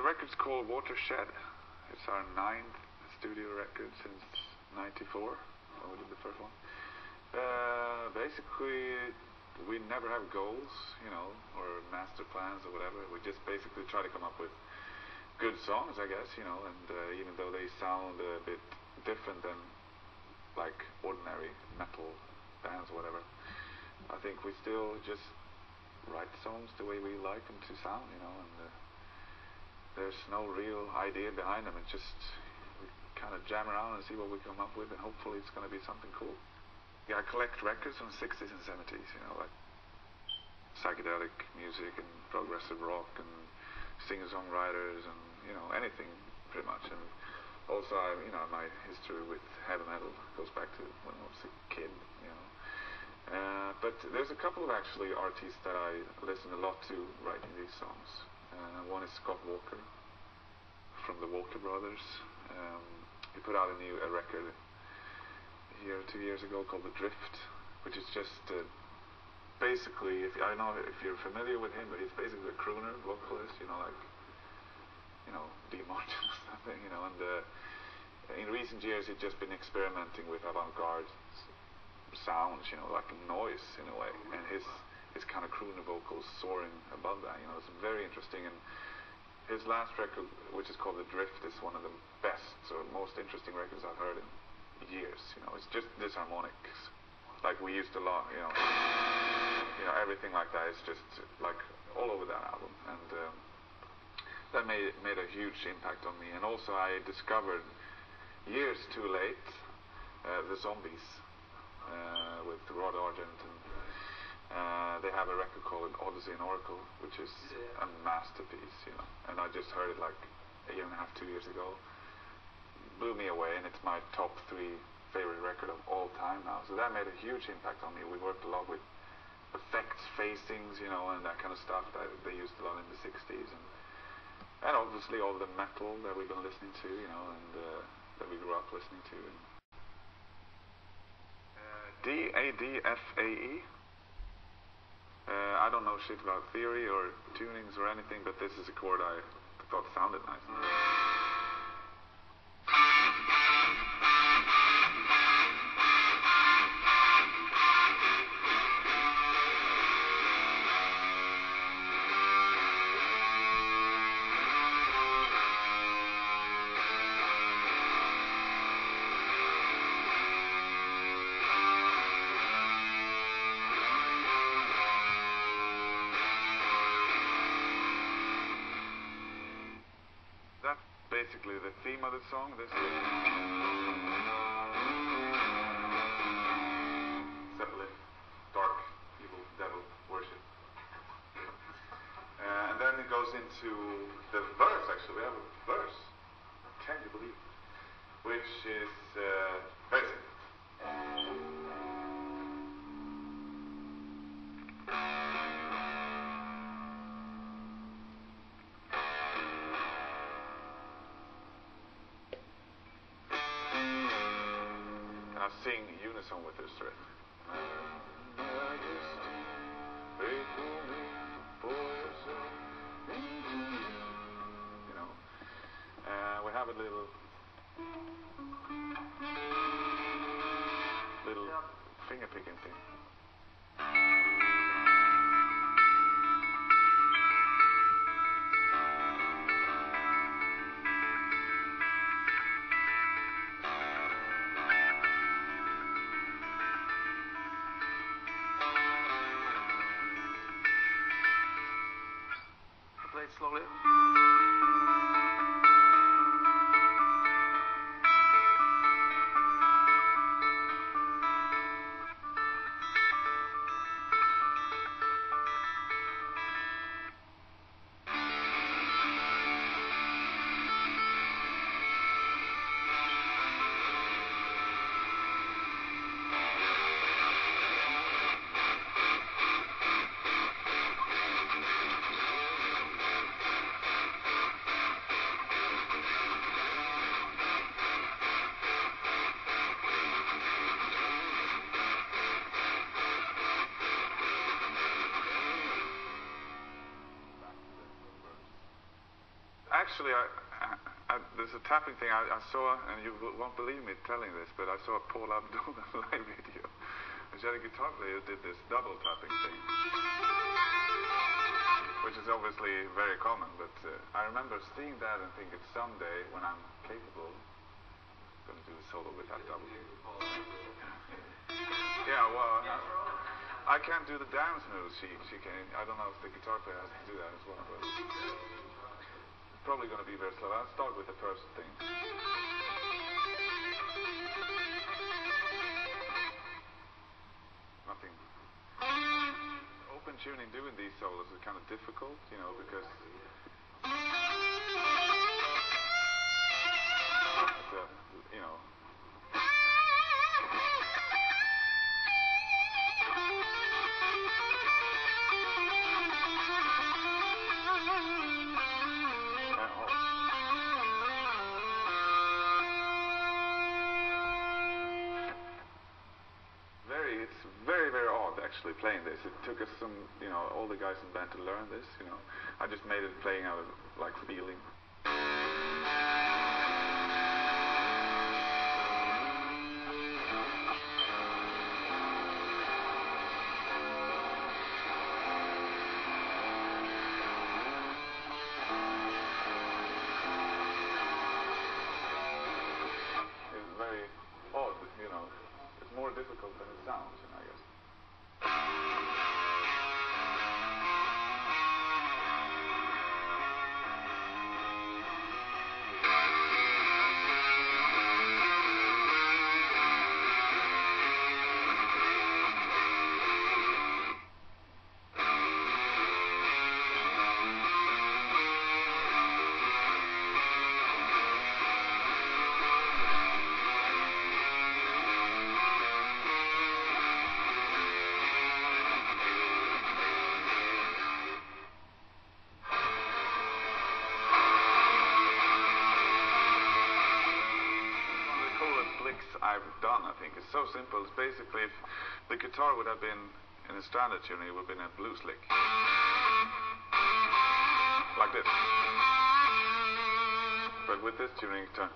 The record's called Watershed. It's our 9th studio record since '94, when we did the first one. Basically, we never have goals, or master plans or whatever. We just basically try to come up with good songs, I guess, and even though they sound a bit different than like ordinary metal bands or whatever, I think we still just write songs the way we like them to sound, and there's no real idea behind them. It's just we kind of jam around and see what we come up with, and hopefully it's going to be something cool. Yeah, I collect records from the 60s and 70s, like psychedelic music and progressive rock and singer-songwriters and, anything pretty much. And also, my history with heavy metal goes back to when I was a kid, But there's a couple of actually artists that I listen a lot to writing these songs. One is Scott Walker from the Walker Brothers. He put out a record a year or 2 years ago called The Drift, which is just basically, I don't know if you're familiar with him, but he's basically a crooner vocalist, Dean Martin or something, and in recent years he's just been experimenting with avant-garde sounds, like noise in a way, and his kind of crooner vocals soaring above that, it's very interesting. And his last record, which is called The Drift, is one of the best or most interesting records I've heard in years. It's just disharmonics, like we used a lot, everything like that is just like all over that album, and that made a huge impact on me. And also I discovered years too late the Zombies with Rod Argent, and they have a record called Odyssey and Oracle, which is a masterpiece, and I just heard it like a year and a half, 2 years ago. Blew me away, and it's my top 3 favorite record of all time now. So that made a huge impact on me. We worked a lot with effects, facings, and that kind of stuff that they used a lot in the 60s, and obviously all the metal that we've been listening to, and that we grew up listening to. D-A-D-F-A-E. I don't know shit about theory or tunings or anything, but this is a chord I thought sounded nice. Basically the theme of the song. This is Zeppelin, dark, evil, devil worship. And then it goes into the verse, actually. We have a verse, can you believe it? Which is very simple. Sing unison with this riff. We have a little finger picking thing. Play it slowly. Actually, there's a tapping thing I saw, and you won't believe me telling this, but I saw a Paul Abdul live video. Which had a guitar player who did this double tapping thing, which is obviously very common, but I remember seeing that and thinking someday when I'm capable, I'm going to do the solo with that double. Yeah, well, I can't do the dance moves. She can. I don't know if the guitar player has to do that as well, but it's probably going to be very slow. I'll start with the first thing. Nothing. Open tuning doing these solos is kind of difficult, you know, because you know. It's very, very odd actually playing this. It took us some, you know, all the guys in the band to learn this, you know. I just made it playing out of, like, feeling. It's very odd, you know. It's more difficult than it sounds, you know, I guess. I've done, I think. It's so simple. It's basically, if the guitar would have been in a standard tuning, it would have been a blues lick. Like this. But with this tuning, turn.